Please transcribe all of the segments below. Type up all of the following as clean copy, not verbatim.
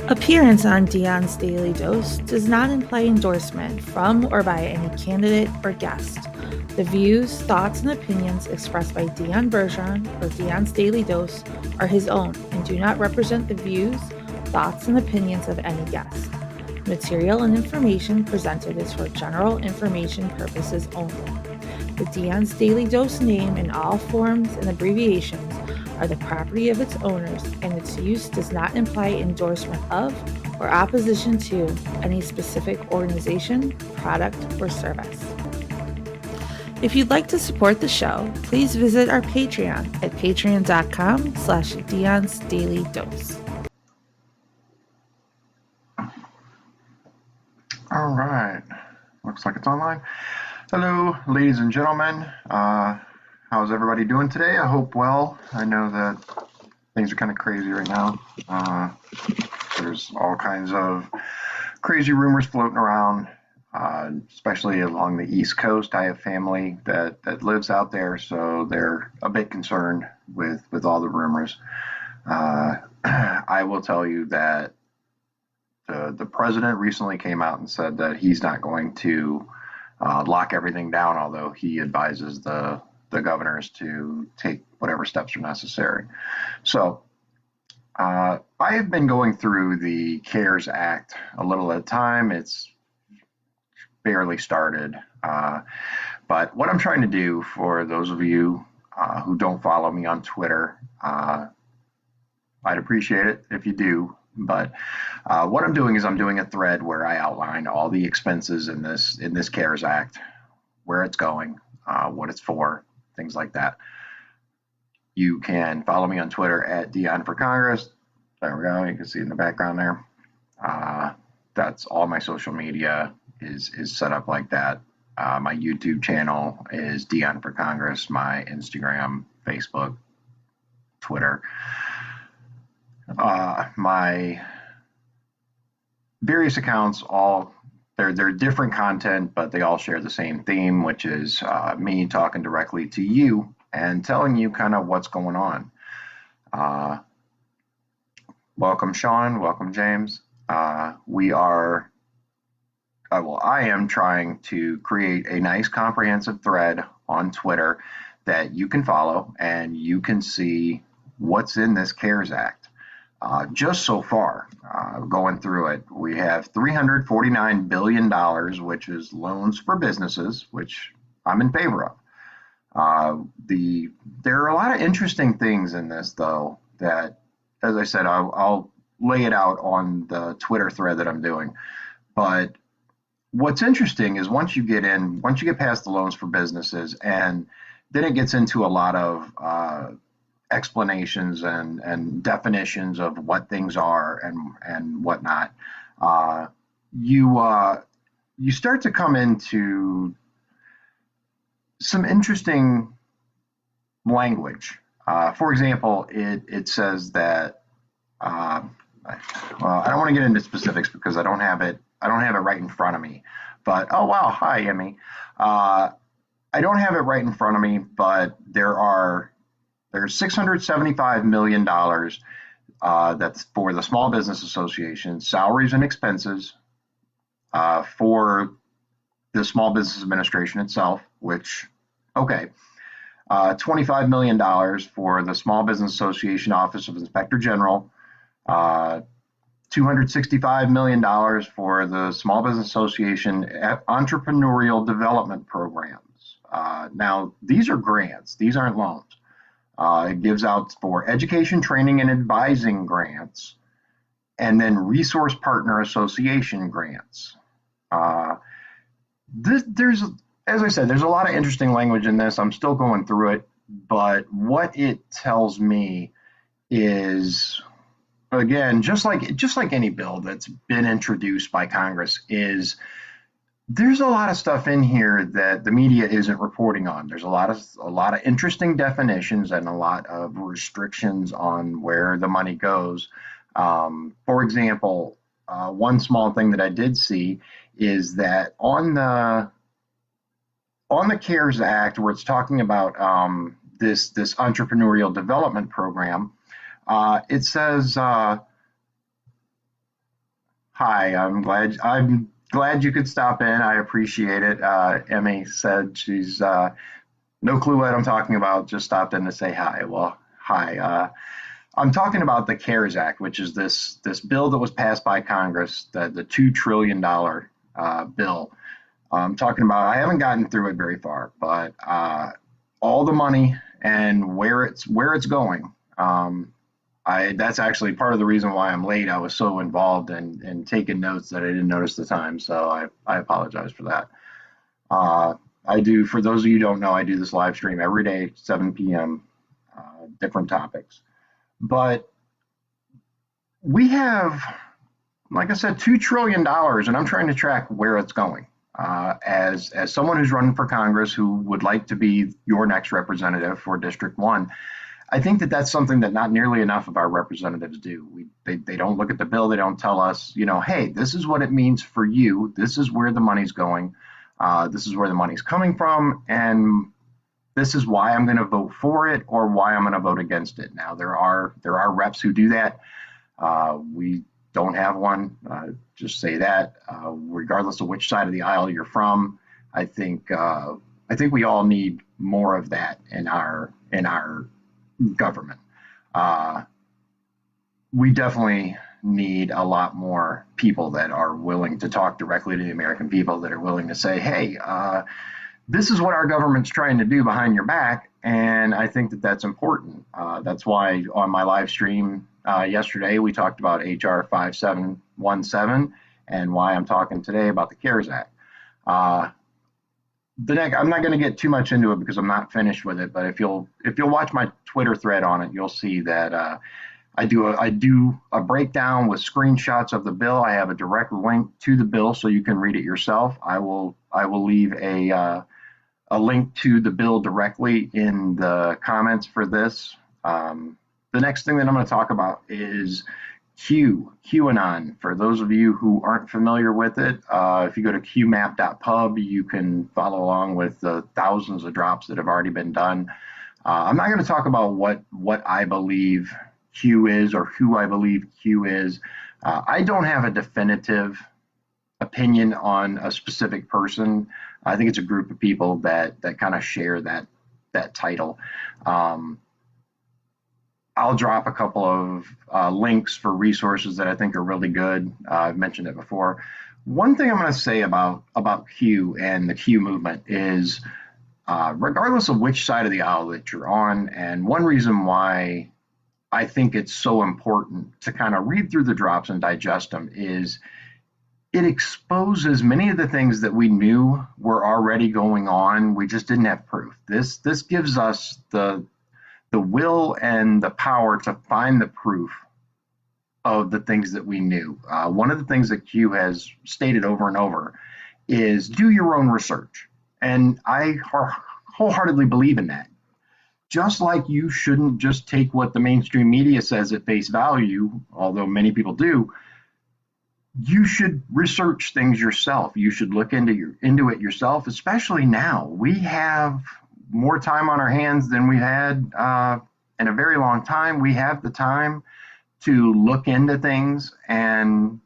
Appearance on Dion's Daily Dose does not imply endorsement from or by any candidate or guest. The views, thoughts, and opinions expressed by Dion Bergeron or Dion's Daily Dose are his own and do not represent the views, thoughts, and opinions of any guest. Material and information presented is for general information purposes only. The Dion's Daily Dose name in all forms and abbreviations are the property of its owners, and its use does not imply endorsement of or opposition to any specific organization, product, or service. If you'd like to support the show, please visit our Patreon at patreon.com/Dion's Daily Dose. All right, looks like it's online. Hello, ladies and gentlemen. How's everybody doing today? I hope well. I know that things are kind of crazy right now. There's all kinds of crazy rumors floating around, especially along the East Coast. I have family that lives out there, so they're a bit concerned with all the rumors. I will tell you that the president recently came out and said that he's not going to lock everything down, although he advises the governors to take whatever steps are necessary. So I have been going through the CARES Act a little at a time. It's barely started. But what I'm trying to do for those of you who don't follow me on Twitter, I'd appreciate it if you do. But what I'm doing is I'm doing a thread where I outline all the expenses in this CARES Act, where it's going, what it's for, things like that. You can follow me on Twitter at Dion for Congress. There we go. You can see in the background there. That's all my social media is set up like that. My YouTube channel is Dion for Congress. My Instagram, Facebook, Twitter. My various accounts, they're different content, but they all share the same theme, which is me talking directly to you and telling you kind of what's going on. Welcome, Sean. Welcome, James. I am trying to create a nice comprehensive thread on Twitter that you can follow and you can see what's in this CARES Act. Just so far, going through it, we have $349 billion, which is loans for businesses, which I'm in favor of. There are a lot of interesting things in this, though, that, as I said, I'll lay it out on the Twitter thread that I'm doing. But what's interesting is once you get past the loans for businesses, and then it gets into a lot of explanations and definitions of what things are and whatnot, you start to come into some interesting language. For example, it says that I don't want to get into specifics because I don't have it right in front of me. But oh wow, hi Emmy. I don't have it right in front of me, but there's $675 million that's for the Small Business Association, salaries and expenses for the Small Business Administration itself, which, okay, $25 million for the Small Business Association Office of Inspector General, $265 million for the Small Business Association Entrepreneurial Development Programs. Now, these are grants. These aren't loans. It gives out for education, training, and advising grants, and then resource partner association grants. There's, as I said, there's a lot of interesting language in this. I'm still going through it, but what it tells me is, again, just like any bill that's been introduced by Congress, is there's a lot of stuff in here that the media isn't reporting on. There's a lot of interesting definitions and a lot of restrictions on where the money goes. For example, one small thing that I did see is that on the CARES Act, where it's talking about this entrepreneurial development program, it says Hi, I'm glad you could stop in. I appreciate it. Emmy said she's no clue what I'm talking about. Just stopped in to say hi. Well, hi. I'm talking about the CARES Act, which is this bill that was passed by Congress, the $2 trillion bill. I'm talking about. I haven't gotten through it very far, but all the money and where it's going. I That's actually part of the reason why I'm late. I was so involved in taking notes that I didn't notice the time, so I apologize for that. Uh, I do, for those of you who don't know, I do this live stream every day, 7 p.m., different topics. But we have, like I said, $2 trillion, and I'm trying to track where it's going. As someone who's running for Congress who would like to be your next representative for District 1, I think that that's something that not nearly enough of our representatives do. They don't look at the bill. They don't tell us, hey, this is what it means for you. This is where the money's going. This is where the money's coming from. And this is why I'm going to vote for it or why I'm going to vote against it. Now, there are reps who do that. We don't have one. Just say that. Regardless of which side of the aisle you're from, I think we all need more of that in our government. Uh, we definitely need a lot more people that are willing to talk directly to the American people, that are willing to say, hey, this is what our government's trying to do behind your back. And I think that that's important. That's why on my live stream yesterday, we talked about HR 5717 and why I'm talking today about the CARES Act. Uh, I'm not going to get too much into it because I'm not finished with it. But if you'll watch my Twitter thread on it, you'll see that I do a breakdown with screenshots of the bill. I have a direct link to the bill so you can read it yourself. I will leave a link to the bill directly in the comments for this. The next thing that I'm going to talk about is QAnon. For those of you who aren't familiar with it, if you go to qmap.pub, you can follow along with the thousands of drops that have already been done. I'm not going to talk about what I believe Q is or who I believe Q is. I don't have a definitive opinion on a specific person. I think it's a group of people that kind of share that title. Um, I'll drop a couple of links for resources that I think are really good. I've mentioned it before. One thing I'm going to say about Q and the Q movement is, regardless of which side of the aisle that you're on, and one reason why I think it's so important to kind of read through the drops and digest them is it exposes many of the things that we knew were already going on. We just didn't have proof. This gives us the will and the power to find the proof of the things that we knew. One of the things that Q has stated over and over is do your own research. And I wholeheartedly believe in that. Just like you shouldn't just take what the mainstream media says at face value, although many people do, you should research things yourself. You should look into it yourself, especially now. We have more time on our hands than we've had in a very long time. We have the time to look into things and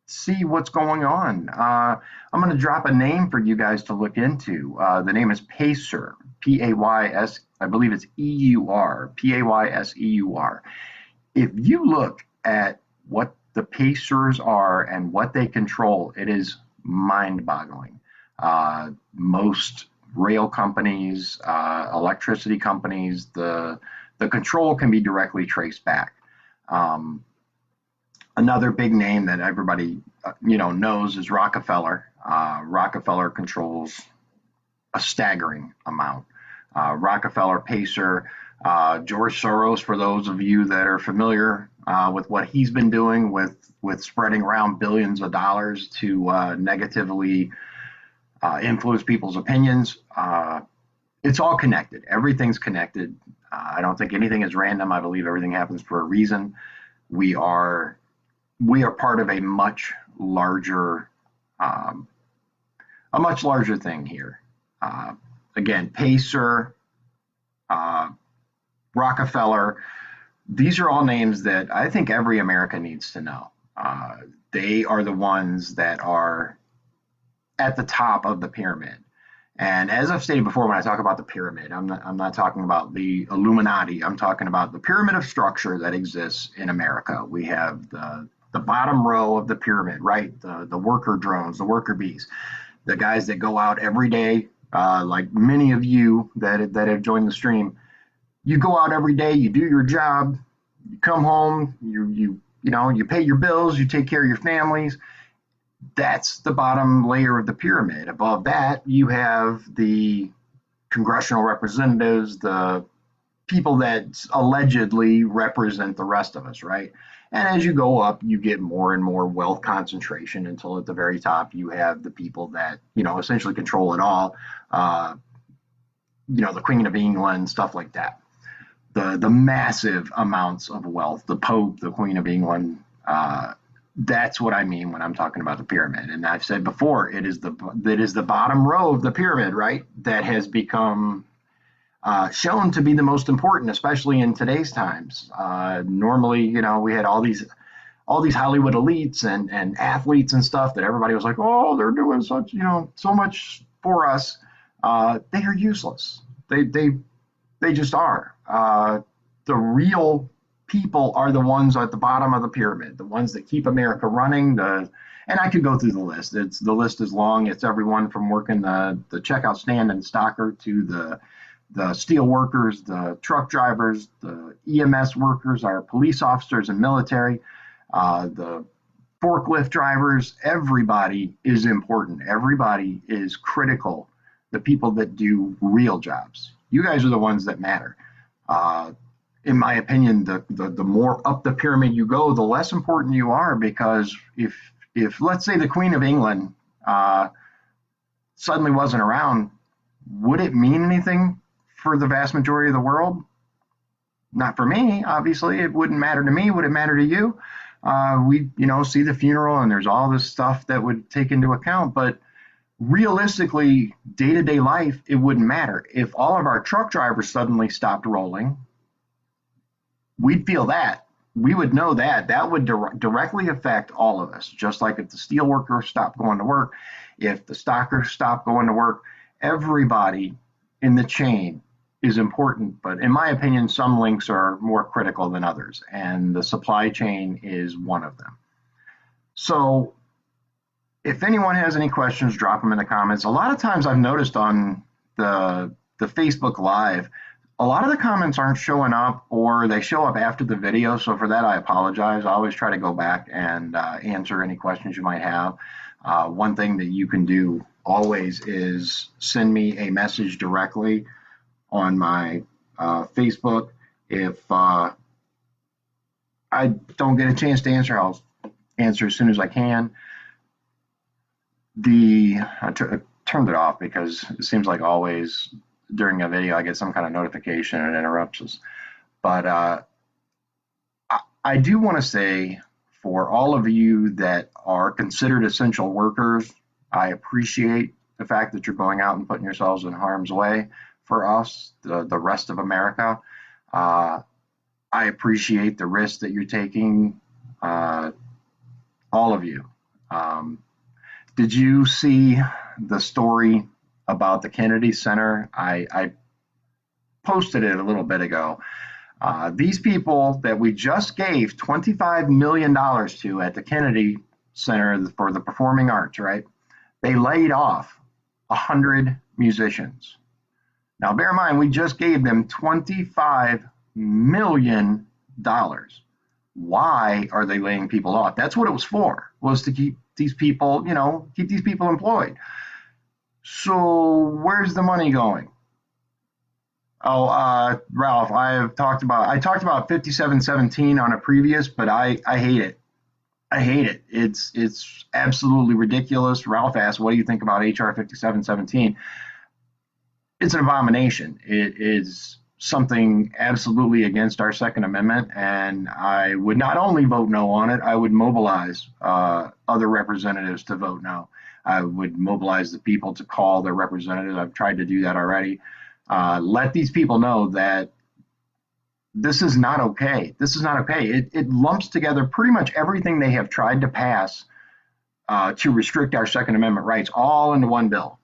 see what's going on. I'm going to drop a name for you guys to look into. The name is Pacer, Pays. I believe it's EUR, Payseur. If you look at what the Pacers are and what they control, it is mind-boggling. Most rail companies, electricity companies, the control can be directly traced back. Um, Another big name that everybody knows is Rockefeller. Rockefeller controls a staggering amount. Rockefeller, Pacer, George Soros, for those of you that are familiar with what he's been doing with spreading around billions of dollars to negatively influence people's opinions. It's all connected. Everything's connected. I don't think anything is random. I believe everything happens for a reason. We are we are part of um, a much larger thing here. Uh, Again, Pacer, uh, Rockefeller. These are all names that I think every American needs to know. they are the ones that are at the top of the pyramid. And as I've stated before, when I talk about the pyramid, I'm not talking about the Illuminati. I'm talking about the pyramid of structure that exists in America. We have the bottom row of the pyramid, right? The worker drones, the worker bees, the guys that go out every day, like many of you that have joined the stream. You go out every day, you do your job, you come home, you pay your bills, you take care of your families. That's the bottom layer of the pyramid. Above that, you have the congressional representatives, the people that allegedly represent the rest of us, right? And as you go up, you get more and more wealth concentration until at the very top, you have the people that, essentially control it all. The Queen of England, stuff like that. The massive amounts of wealth, the Pope, the Queen of England, that's what I mean when I'm talking about the pyramid. And I've said before, it is the bottom row of the pyramid, right, that has become shown to be the most important, especially in today's times. Normally, we had all these Hollywood elites and athletes and stuff that everybody was like, oh, they're doing such, so much for us. They are useless. They just are. The real people are the ones at the bottom of the pyramid, the ones that keep America running. And I could go through the list. The list is long. It's everyone from working the checkout stand and stocker to the steel workers, the truck drivers, the EMS workers, our police officers and military, the forklift drivers. Everybody is important. Everybody is critical. The people that do real jobs. You guys are the ones that matter. In my opinion, the more up the pyramid you go, the less important you are, because if let's say the Queen of England suddenly wasn't around, would it mean anything for the vast majority of the world? Not for me, obviously. It wouldn't matter to me. Would it matter to you? We see the funeral and there's all this stuff that would take into account, but realistically, day-to-day life, it wouldn't matter. If all of our truck drivers suddenly stopped rolling, we'd feel that. We would know that would directly affect all of us. Just like if the steel workers stopped going to work, if the stockers stopped going to work, everybody in the chain is important. But in my opinion, some links are more critical than others, and the supply chain is one of them. So if anyone has any questions, drop them in the comments. A lot of times I've noticed on the Facebook Live, a lot of the comments aren't showing up, or they show up after the video. So for that, I apologize. I always try to go back and answer any questions you might have. One thing that you can do always is send me a message directly on my Facebook. If I don't get a chance to answer, I'll answer as soon as I can. I turned it off because it seems like always during a video I get some kind of notification and it interrupts us. But I do want to say, for all of you that are considered essential workers, I appreciate the fact that you're going out and putting yourselves in harm's way for us, the rest of America. I appreciate the risk that you're taking, all of you. Did you see the story about the Kennedy Center? I posted it a little bit ago. These people that we just gave $25 million to at the Kennedy Center for the Performing Arts, right? They laid off 100 musicians. Now, bear in mind, we just gave them $25 million. Why are they laying people off? That's what it was for, was to keep these people, keep these people employed. So where's the money going? Oh, Ralph, I talked about 5717 on a previous, but I hate it. I hate it. It's absolutely ridiculous. Ralph asked, what do you think about HR 5717? It's an abomination. It is something absolutely against our Second Amendment, and I would not only vote no on it, I would mobilize other representatives to vote no. I would mobilize the people to call their representatives. I've tried to do that already. Let these people know that this is not okay. This is not okay. It lumps together pretty much everything they have tried to pass to restrict our Second Amendment rights all into one bill.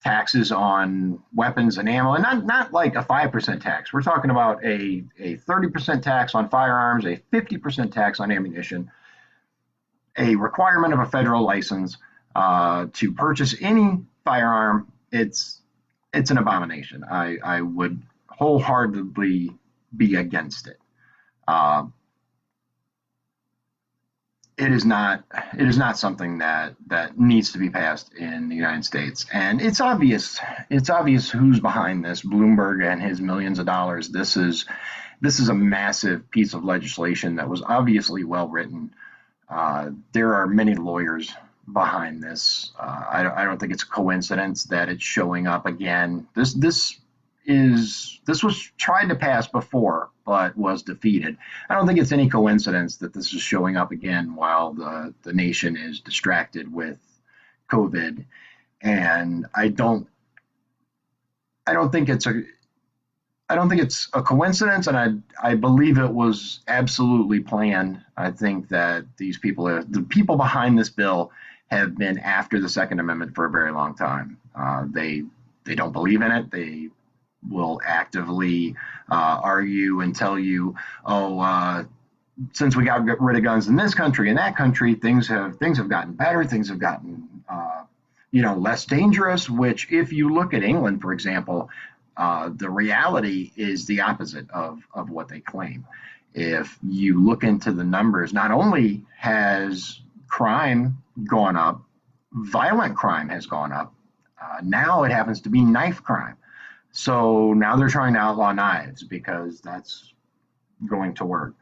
Taxes on weapons and ammo, and not like a 5% tax. We're talking about a 30% tax on firearms, a 50% tax on ammunition, a requirement of a federal license to purchase any firearm. It's an abomination. I would wholeheartedly be against it. Uh, it is not something that needs to be passed in the United States. And it's obvious who's behind this. Bloomberg and his millions of dollars. This is a massive piece of legislation that was obviously well written. There are many lawyers behind this. I don't think it's a coincidence that it's showing up again. This was tried to pass before, but was defeated. I don't think it's any coincidence that this is showing up again while the nation is distracted with COVID. And I don't think it's a I don't think it's a coincidence, and I believe it was absolutely planned. I think that the people behind this bill, have been after the Second Amendment for a very long time. They don't believe in it. They will actively argue and tell you, oh, since we got rid of guns in this country and that country, things have gotten better. Things have gotten less dangerous. Which, if you look at England, for example, the reality is the opposite of what they claim. If you look into the numbers, not only has crime gone up, violent crime has gone up. Now it happens to be knife crime. So now they're trying to outlaw knives because that's going to work.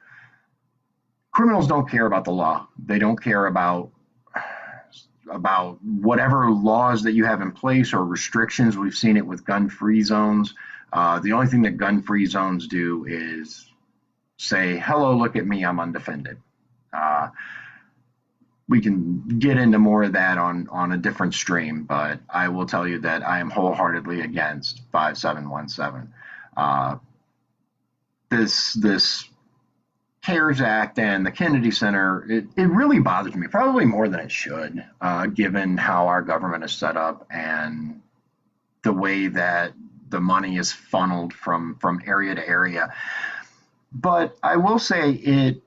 Criminals don't care about the law. They don't care about whatever laws that you have in place or restrictions. We've seen it with gun-free zones. The only thing that gun-free zones do is say, hello, look at me, I'm undefended. We can get into more of that on a different stream, but I will tell you that I am wholeheartedly against 5717. This CARES Act and the Kennedy Center, it really bothers me, probably more than it should, given how our government is set up and the way that the money is funneled from area to area. But I will say it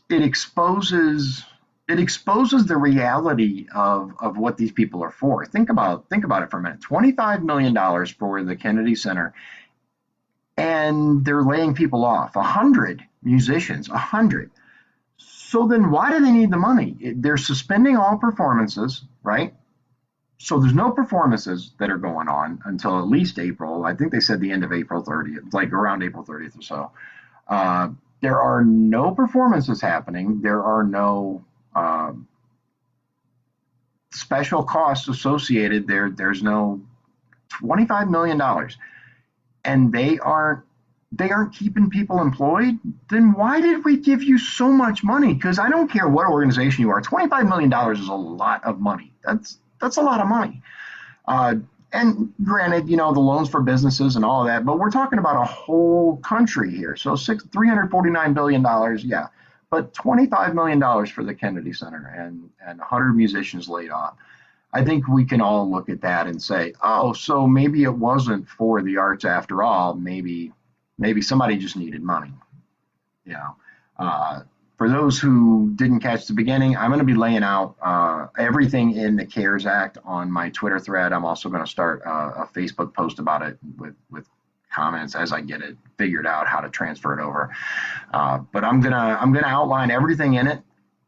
exposes the reality of what these people are for. Think about it for a minute. $25 million for the Kennedy Center, and they're laying people off. 100 musicians, 100. So then why do they need the money? They're suspending all performances, right? So there's no performances that are going on until at least April. I think they said the end of April 30th, like around April 30th or so. There are no performances happening. There are no special costs associated. There's no $25 million, and they aren't keeping people employed. Then why did we give you so much money? Because I don't care what organization you are, $25 million is a lot of money. That's a lot of money. And granted, the loans for businesses and all of that, but we're talking about a whole country here. So $349 billion, yeah. But $25 million for the Kennedy Center and 100 musicians laid off. I think we can all look at that and say, oh, so maybe it wasn't for the arts after all. Maybe somebody just needed money. You know, for those who didn't catch the beginning, I'm going to be laying out everything in the CARES Act on my Twitter thread. I'm also going to start a Facebook post about it with comments as I get it figured out how to transfer it over. But I'm gonna outline everything in it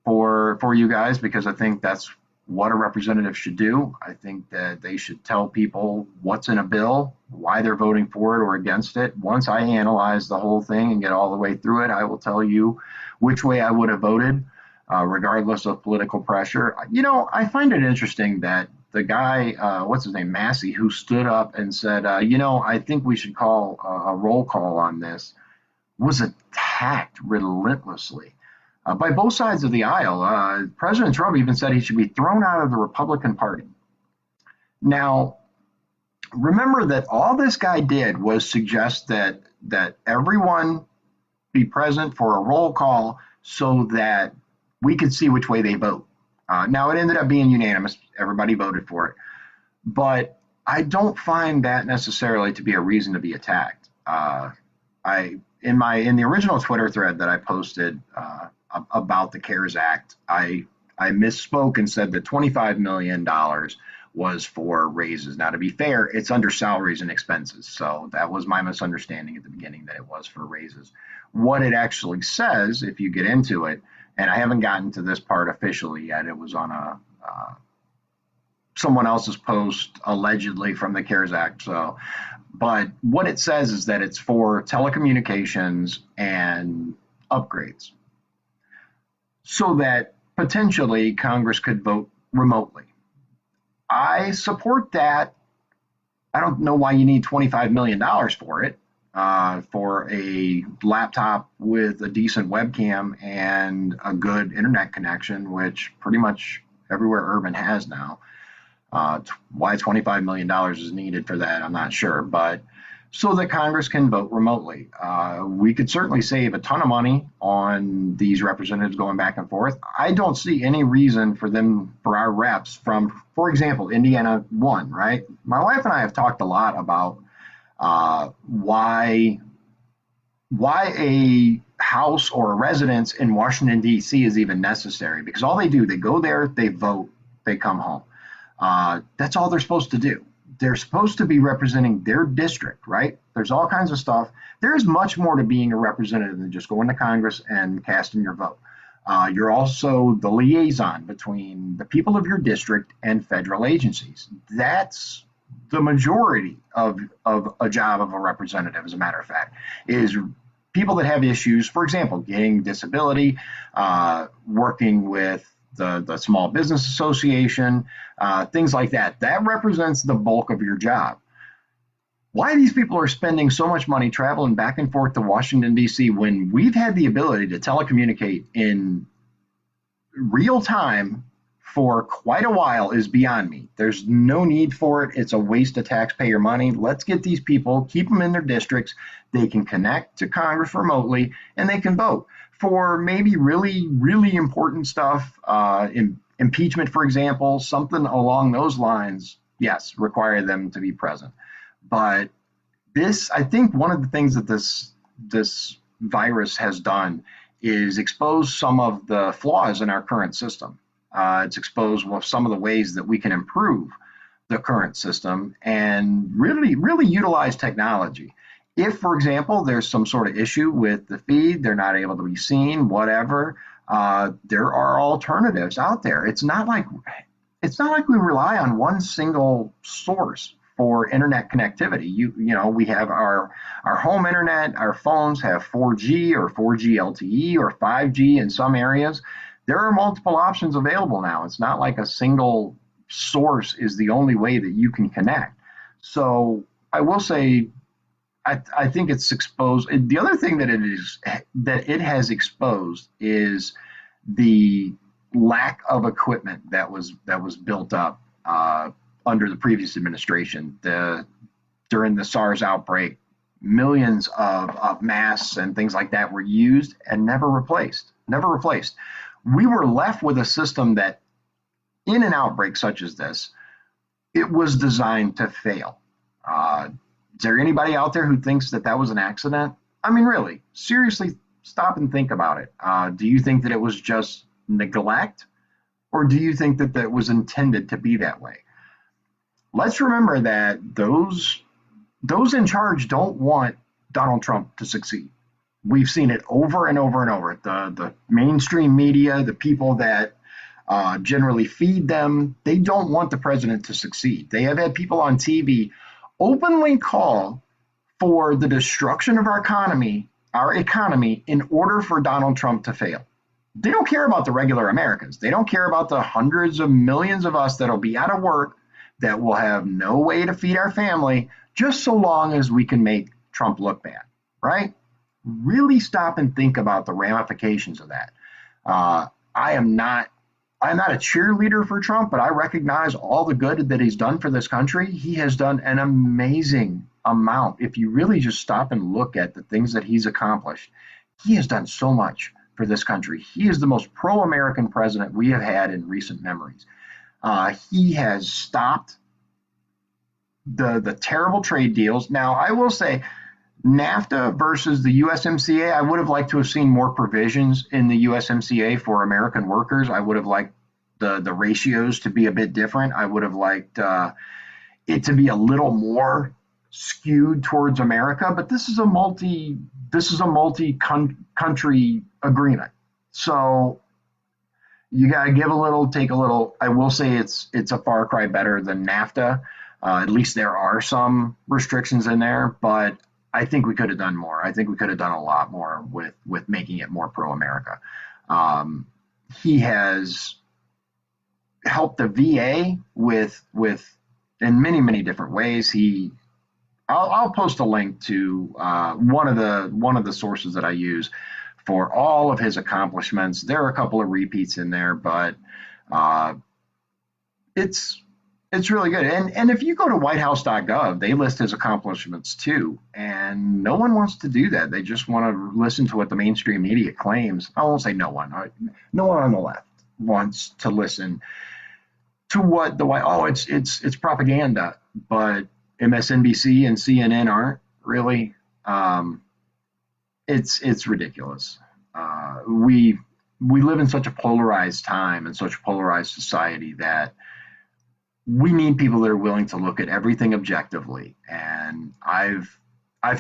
for you guys, because I think that's what a representative should do. I think that they should tell people what's in a bill, why they're voting for it or against it. Once I analyze the whole thing and get all the way through it, I will tell you which way I would have voted, regardless of political pressure. I find it interesting that the guy, what's his name, Massey, who stood up and said, I think we should call a roll call on this, was attacked relentlessly by both sides of the aisle. President Trump even said he should be thrown out of the Republican Party. Now, remember that all this guy did was suggest that that everyone be present for a roll call so that we could see which way they vote. Now it ended up being unanimous; everybody voted for it, but I don't find that necessarily to be a reason to be attacked. I in the original Twitter thread that I posted about the CARES Act, I misspoke and said that $25 million was for raises. Now, to be fair, it's under salaries and expenses, so that was my misunderstanding at the beginning that it was for raises. What it actually says, if you get into it, and I haven't gotten to this part officially yet, it was on a someone else's post allegedly from the CARES Act. So, but what it says is that it's for telecommunications and upgrades so that potentially Congress could vote remotely. I support that. I don't know why you need $25 million for it, for a laptop with a decent webcam and a good internet connection, which pretty much everywhere urban has now. Why $25 million is needed for that, I'm not sure, but so that Congress can vote remotely. We could certainly save a ton of money on these representatives going back and forth. I don't see any reason for them, for our reps from, for example, Indiana 1, right? My wife and I have talked a lot about why a house or a residence in Washington, D.C. is even necessary, because all they do, they go there, they vote, they come home. That's all they're supposed to do. They're supposed to be representing their district, right? There's all kinds of stuff. There's much more to being a representative than just going to Congress and casting your vote. You're also the liaison between the people of your district and federal agencies. That's the majority of a job of a representative, as a matter of fact, is people that have issues, for example, getting disability, working with the Small Business Association, things like that. That represents the bulk of your job. Why these people are spending so much money traveling back and forth to Washington, D.C., when we've had the ability to telecommunicate in real time for quite a while is beyond me. There's no need for it. It's a waste of taxpayer money. Let's get these people, keep them in their districts. They can connect to Congress remotely and they can vote for maybe really, really important stuff, impeachment, for example, something along those lines. Yes, require them to be present. But this, I think one of the things that this virus has done is expose some of the flaws in our current system. It's exposed some of the ways that we can improve the current system and really, really utilize technology. If, for example, there's some sort of issue with the feed, they're not able to be seen, whatever, there are alternatives out there. It's not like we rely on one single source for internet connectivity. You know, we have our home internet, our phones have 4G or 4G LTE or 5G in some areas. There are multiple options available now. It's not like a single source is the only way that you can connect. So I will say, I think it's exposed. The other thing that it has exposed is the lack of equipment that was built up under the previous administration. During the SARS outbreak, millions of masks and things like that were used and never replaced. We were left with a system that, in an outbreak such as this, it was designed to fail. Is there anybody out there who thinks that was an accident? I mean, really, seriously, stop and think about it. Do you think that it was just neglect, or do you think that was intended to be that way? Let's remember that those in charge don't want Donald Trump to succeed. We've seen it over and over and over. The mainstream media, the people that generally feed them, they don't want the president to succeed. They have had people on TV openly call for the destruction of our economy in order for Donald Trump to fail. They don't care about the regular Americans. They don't care about the hundreds of millions of us that'll be out of work, that will have no way to feed our family, just so long as we can make Trump look bad, right? Really stop and think about the ramifications of that. I'm not a cheerleader for Trump, but I recognize all the good that he's done for this country. He has done an amazing amount, if you really just stop and look at the things that he's accomplished, he has done so much for this country. He is the most pro-American president we have had in recent memories. He has stopped the terrible trade deals. Now, I will say, NAFTA versus the USMCA, I would have liked to have seen more provisions in the USMCA for American workers. I would have liked the ratios to be a bit different. I would have liked it to be a little more skewed towards America. But this is a multi country agreement, so you got to give a little, take a little. I will say it's a far cry better than NAFTA. At least there are some restrictions in there, but I think we could have done more. I think we could have done a lot more with making it more pro America. He has helped the VA with in many different ways. I'll post a link to one of the sources that I use for all of his accomplishments. There are a couple of repeats in there, but uh, it's it's really good. And if you go to whitehouse.gov, they list his accomplishments too. And no one wants to do that. They just want to listen to what the mainstream media claims. I won't say no one. No one on the left wants to listen to what the white. Oh, it's propaganda. But MSNBC and CNN aren't really. It's ridiculous. We live in such a polarized time and such a polarized society that we need people that are willing to look at everything objectively. And I've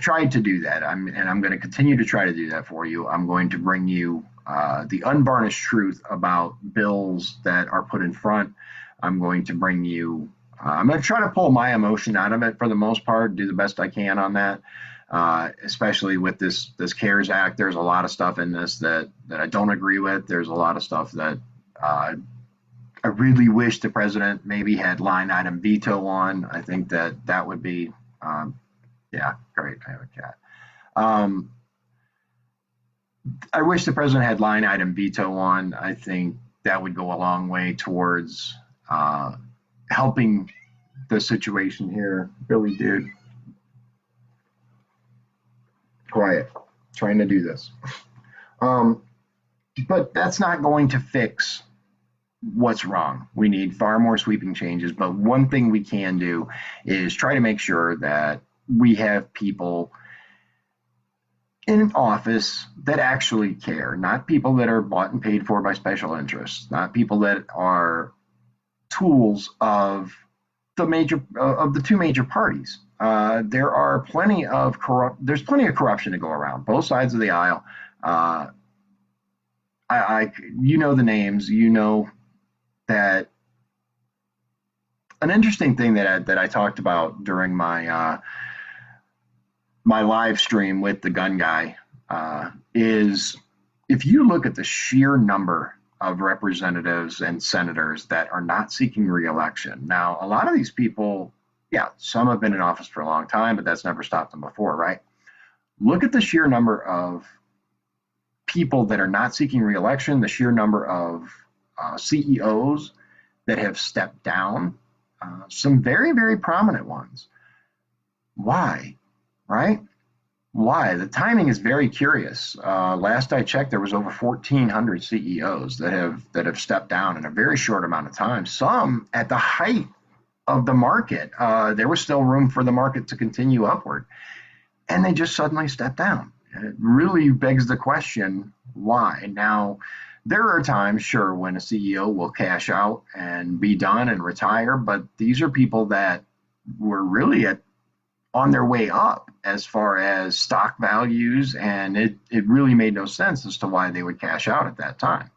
tried to do that. I'm going to continue to try to do that for you. I'm going to bring you the unvarnished truth about bills that are put in front. I'm going to bring you. I'm going to try to pull my emotion out of it for the most part. Do the best I can on that. Especially with this CARES Act, there's a lot of stuff in this that I don't agree with. There's a lot of stuff that I really wish the president maybe had line item veto on. I think that would be, yeah, great. I have a cat. Um, I wish the president had line item veto on. I think that would go a long way towards uh, helping the situation here. Billy, dude, quiet. Trying to do this. Um, but that's not going to fix what's wrong. We need far more sweeping changes. But one thing we can do is try to make sure that we have people in office that actually care, not people that are bought and paid for by special interests, not people that are tools of the two major parties. There are there's plenty of corruption to go around, both sides of the aisle. Uh, you know the names, you know that an interesting thing that I talked about during my live stream with the gun guy is if you look at the sheer number of representatives and senators that are not seeking reelection. Now, a lot of these people, yeah, some have been in office for a long time, but that's never stopped them before, right? Look at the sheer number of people that are not seeking reelection, the sheer number of CEOs that have stepped down, some very prominent ones. Why? Right? Why? The timing is very curious. Last I checked, there was over 1,400 CEOs that have stepped down in a very short amount of time. Some at the height of the market, there was still room for the market to continue upward, and they just suddenly stepped down. And it really begs the question, why? Now, there are times, sure, when a CEO will cash out and be done and retire, but these are people that were really on their way up as far as stock values, and it really made no sense as to why they would cash out at that time.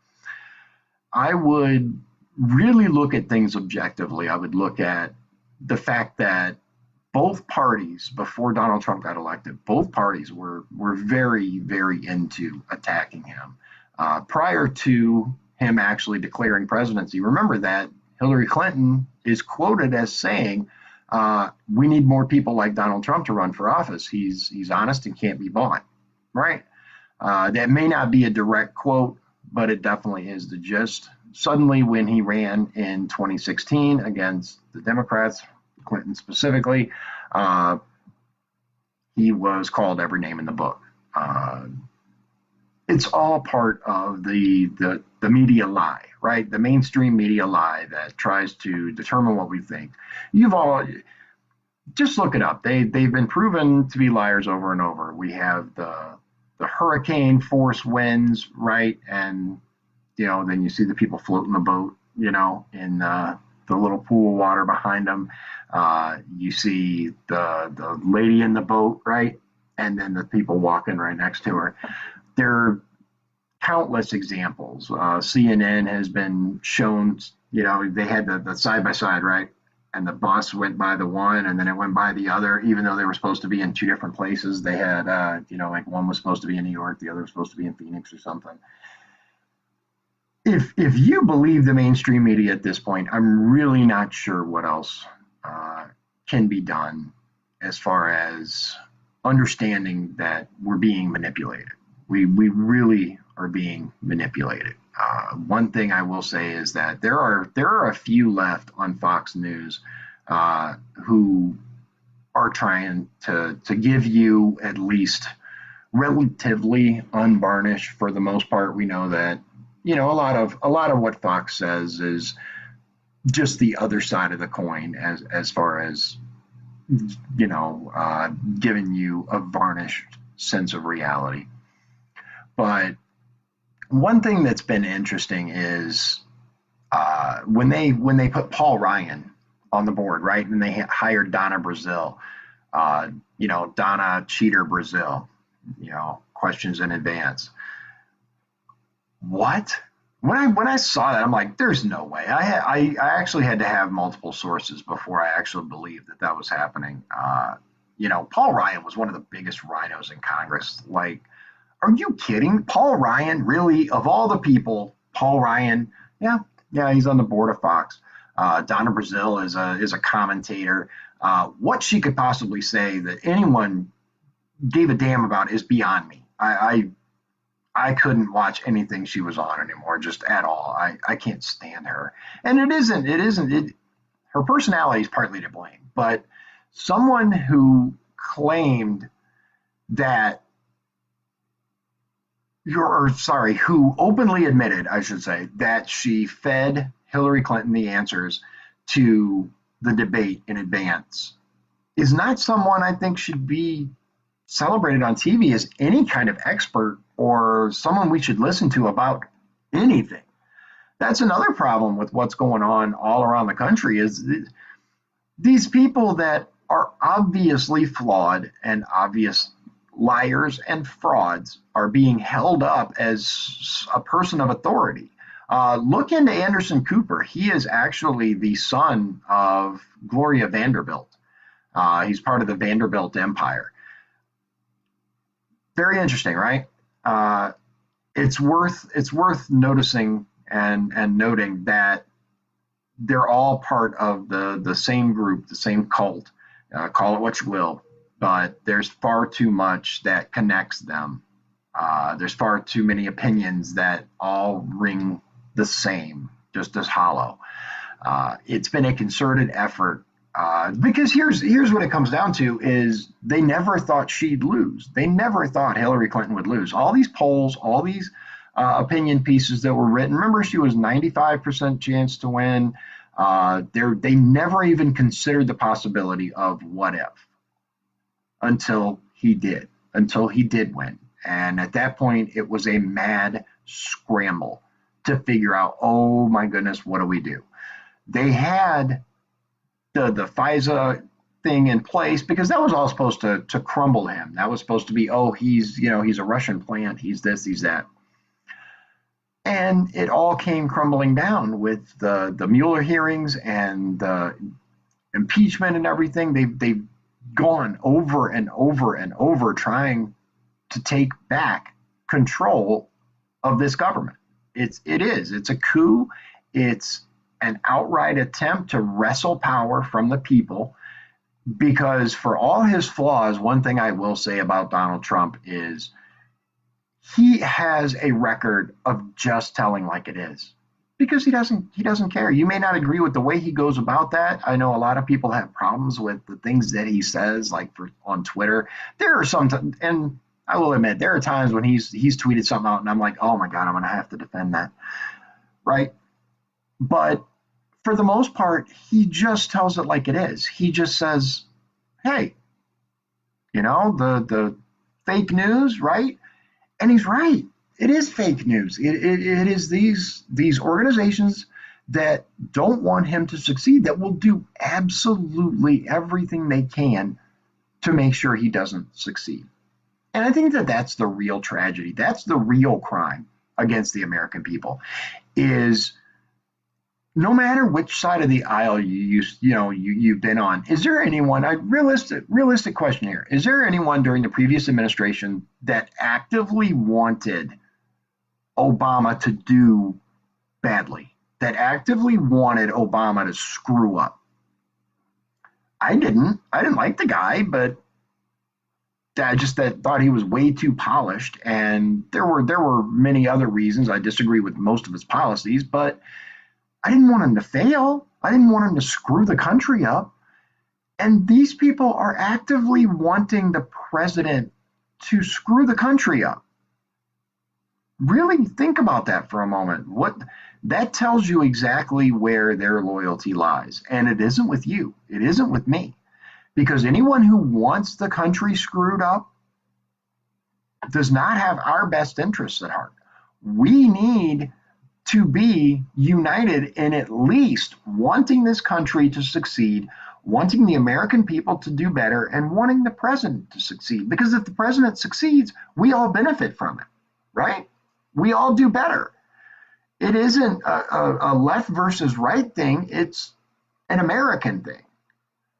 I would really look at things objectively. I would look at the fact that both parties, before Donald Trump got elected, both parties were very into attacking him. Prior to him actually declaring presidency, remember that Hillary Clinton is quoted as saying, "We need more people like Donald Trump to run for office. He's honest and can't be bought." Right? That may not be a direct quote, but it definitely is the gist. Suddenly, when he ran in 2016 against the Democrats, Clinton specifically, uh, he was called every name in the book. Uh, it's all part of the media lie, right? The mainstream media lie that tries to determine what we think. You've all just look it up. They've been proven to be liars over and over. We have the hurricane force winds, right? And then you see the people floating the boat, in the little pool of water behind them. You see the lady in the boat, right? And then the people walking right next to her. There are countless examples. CNN has been shown, they had the side by side, right? And the bus went by the one and then it went by the other, even though they were supposed to be in two different places. They had, like one was supposed to be in New York, the other was supposed to be in Phoenix or something. If you believe the mainstream media at this point, I'm really not sure what else uh, can be done as far as understanding that we're being manipulated. We really are being manipulated. One thing I will say is that there are a few left on Fox News who are trying to give you at least relatively unvarnished. For the most part, we know that a lot of what Fox says is just the other side of the coin as far as giving you a varnished sense of reality. But one thing that's been interesting is when they put Paul Ryan on the board, right, and they hired Donna Brazil, Donna Cheater Brazil, questions in advance. What? When I saw that, I'm like, there's no way. I actually had to have multiple sources before I actually believed that was happening. Paul Ryan was one of the biggest rhinos in Congress. Like, are you kidding? Paul Ryan, really, of all the people, Paul Ryan, yeah, he's on the board of Fox. Donna Brazil is a commentator. What she could possibly say that anyone gave a damn about is beyond me. I couldn't watch anything she was on anymore, just at all. I can't stand her. And her personality is partly to blame, but someone who claimed that who openly admitted, I should say, that she fed Hillary Clinton the answers to the debate in advance is not someone I think should be celebrated on TV as any kind of expert or someone we should listen to about anything. That's another problem with what's going on all around the country is these people that are obviously flawed and obvious liars and frauds are being held up as a person of authority. Look into Anderson Cooper. He is actually the son of Gloria Vanderbilt. He's part of the Vanderbilt empire. Very interesting, right? It's worth noticing and noting that they're all part of the same group, the same cult. Call it what you will, but there's far too much that connects them. There's far too many opinions that all ring the same, just as hollow. It's been a concerted effort because here's what it comes down to is they never thought she'd lose. They never thought Hillary Clinton would lose. All these polls, all these opinion pieces that were written. Remember, she was 95% chance to win. They never even considered the possibility of what if until he did win. And at that point, it was a mad scramble to figure out, oh my goodness, what do we do? They had the FISA thing in place because that was all supposed to crumble him. That was supposed to be, oh, he's a Russian plant, he's this, he's that. And it all came crumbling down with the Mueller hearings and the impeachment and everything. They've gone over and over and over trying to take back control of this government. It's a coup. It's an outright attempt to wrestle power from the people because for all his flaws, one thing I will say about Donald Trump is he has a record of just telling like it is. because he doesn't care. You may not agree with the way he goes about that. I know a lot of people have problems with the things that he says, like on Twitter. There are some, and I will admit, there are times when he's tweeted something out, and I'm like, oh my god, I'm gonna have to defend that, right? But for the most part, he just tells it like it is. He just says, hey, the fake news, right? And he's right. It is fake news. It is these organizations that don't want him to succeed, that will do absolutely everything they can to make sure he doesn't succeed. And I think that that's the real tragedy. That's the real crime against the American people. Is no matter which side of the aisle you've been on, is there anyone? Realistic question here: is there anyone during the previous administration that actively wanted Obama to do badly, that actively wanted Obama to screw up? I didn't. I didn't like the guy, but I thought he was way too polished, and there were many other reasons I disagree with most of his policies, but I didn't want him to fail. I didn't want him to screw the country up. And these people are actively wanting the president to screw the country up. Really think about that for a moment. What that tells you exactly where their loyalty lies. And it isn't with you. It isn't with me. Because anyone who wants the country screwed up does not have our best interests at heart. We need to be united in at least wanting this country to succeed, wanting the American people to do better, and wanting the president to succeed. Because if the president succeeds, we all benefit from it, right? We all do better. It isn't a left versus right thing, it's an American thing.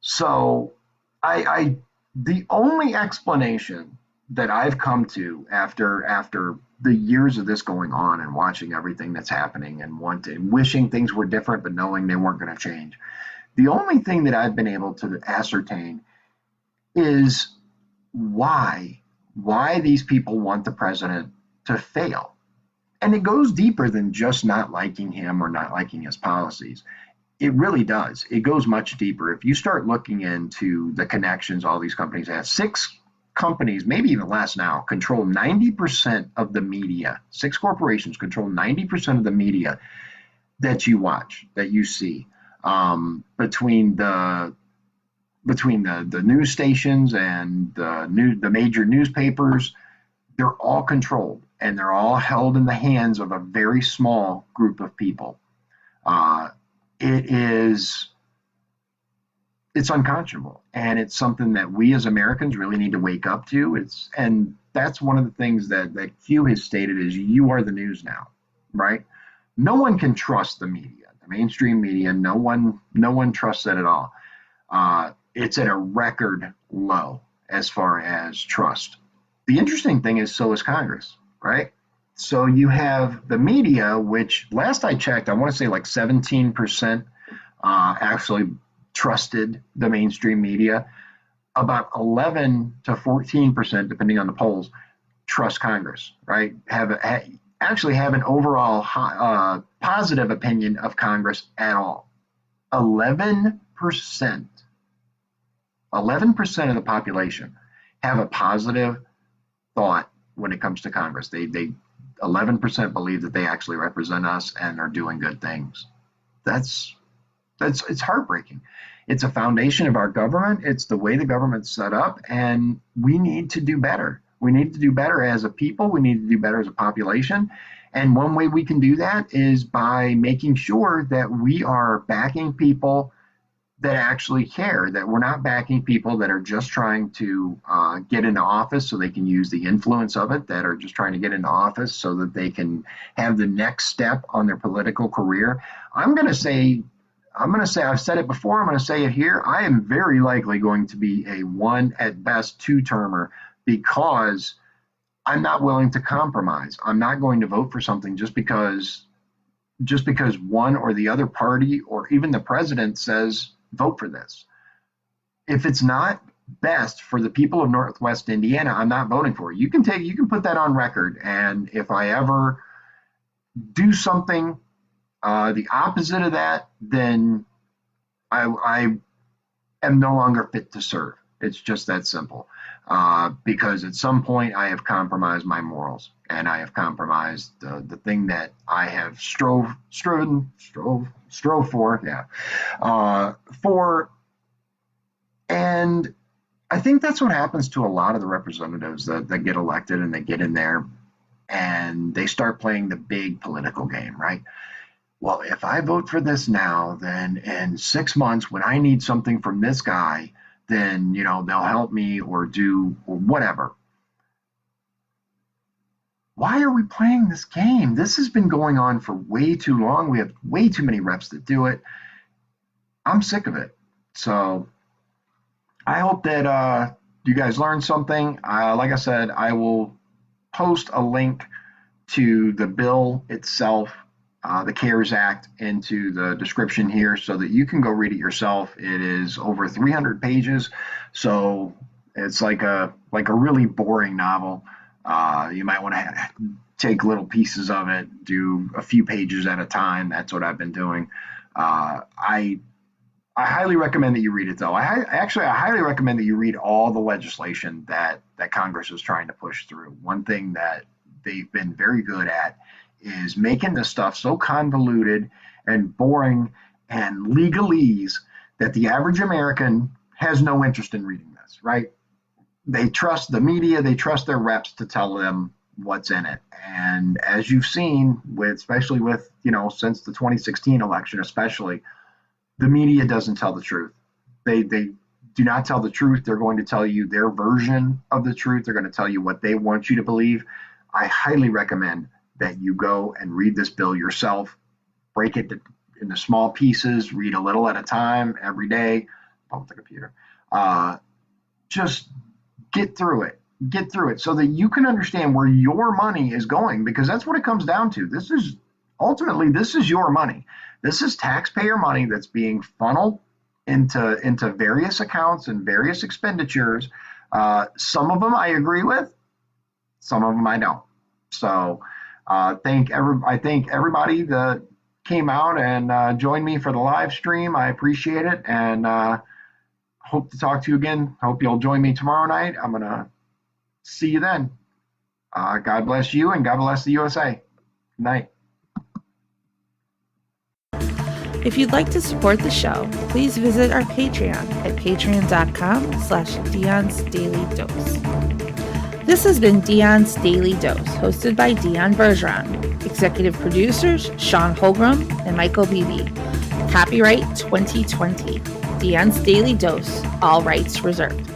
So the only explanation that I've come to after the years of this going on and watching everything that's happening and wishing things were different but knowing they weren't going to change, the only thing that I've been able to ascertain is why these people want the president to fail. And it goes deeper than just not liking him or not liking his policies. It really does. It goes much deeper. If you start looking into the connections all these companies have, six companies, maybe even less now, control 90% of the media. Six corporations control 90% of the media that you watch, that you see. Between the news stations and the major newspapers, they're all controlled and they're all held in the hands of a very small group of people. It's unconscionable, and it's something that we as Americans really need to wake up to. And that's one of the things that Q has stated is you are the news now, right? No one can trust the media, the mainstream media. No one trusts it at all. It's at a record low as far as trust. The interesting thing is, so is Congress, right? So you have the media, which last I checked, I want to say like 17% actually trusted the mainstream media. About 11 to 14%, depending on the polls, trust Congress, right? Actually have an overall positive opinion of Congress at all. 11%. 11% of the population have a positive thought when it comes to Congress. They 11% believe that they actually represent us and are doing good things. That's it's heartbreaking. It's a foundation of our government. It's the way the government's set up, and we need to do better. We need to do better as a people. We need to do better as a population. And one way we can do that is by making sure that we are backing people that actually care, that we're not backing people that are just trying to get into office so they can use the influence of it, that are just trying to get into office so that they can have the next step on their political career. I'm going to say, I've said it before, I'm going to say it here. I am very likely going to be a one, at best, two-termer, because I'm not willing to compromise. I'm not going to vote for something just because one or the other party or even the president says vote for this. If it's not best for the people of Northwest Indiana, I'm not voting for it. You can put that on record, and if I ever do something the opposite of that, then I am no longer fit to serve. It's just that simple. Because at some point I have compromised my morals and I have compromised the thing that I have strove for, for. And I think that's what happens to a lot of the representatives that get elected and they get in there and they start playing the big political game, right? Well, if I vote for this now, then in 6 months, when I need something from this guy, then they'll help me or do or whatever. Why are we playing this game? This has been going on for way too long. We have way too many reps that do it. I'm sick of it. So I hope that you guys learned something. Like I said, I will post a link to the bill itself, the CARES Act, into the description here so that you can go read it yourself. It is over 300 pages, so it's like a really boring novel. You might want to take little pieces of it, do a few pages at a time. That's what I've been doing. I highly recommend that you read it, though. I highly recommend that you read all the legislation that Congress is trying to push through. One thing that they've been very good at is making this stuff so convoluted and boring and legalese that the average American has no interest in reading this, right? They trust the media, they trust their reps to tell them what's in it. And as you've seen, especially with, since the 2016 election, especially, the media doesn't tell the truth. They do not tell the truth. They're going to tell you their version of the truth. They're going to tell you what they want you to believe. I highly recommend that you go and read this bill yourself, break it into small pieces, read a little at a time every day, pump the computer. Just get through it so that you can understand where your money is going, because that's what it comes down to. This is your money. This is taxpayer money that's being funneled into various accounts and various expenditures. Some of them I agree with, some of them I don't. So I thank everybody that came out and joined me for the live stream. I appreciate it, and hope to talk to you again. Hope you'll join me tomorrow night. I'm gonna see you then. God bless you and God bless the USA. Good night. If you'd like to support the show, please visit our Patreon at patreon.com/Dion's Daily Dose. This has been Dion's Daily Dose, hosted by Dion Bergeron. Executive producers Sean Holgram and Michael Beebe. Copyright 2020. Dion's Daily Dose. All rights reserved.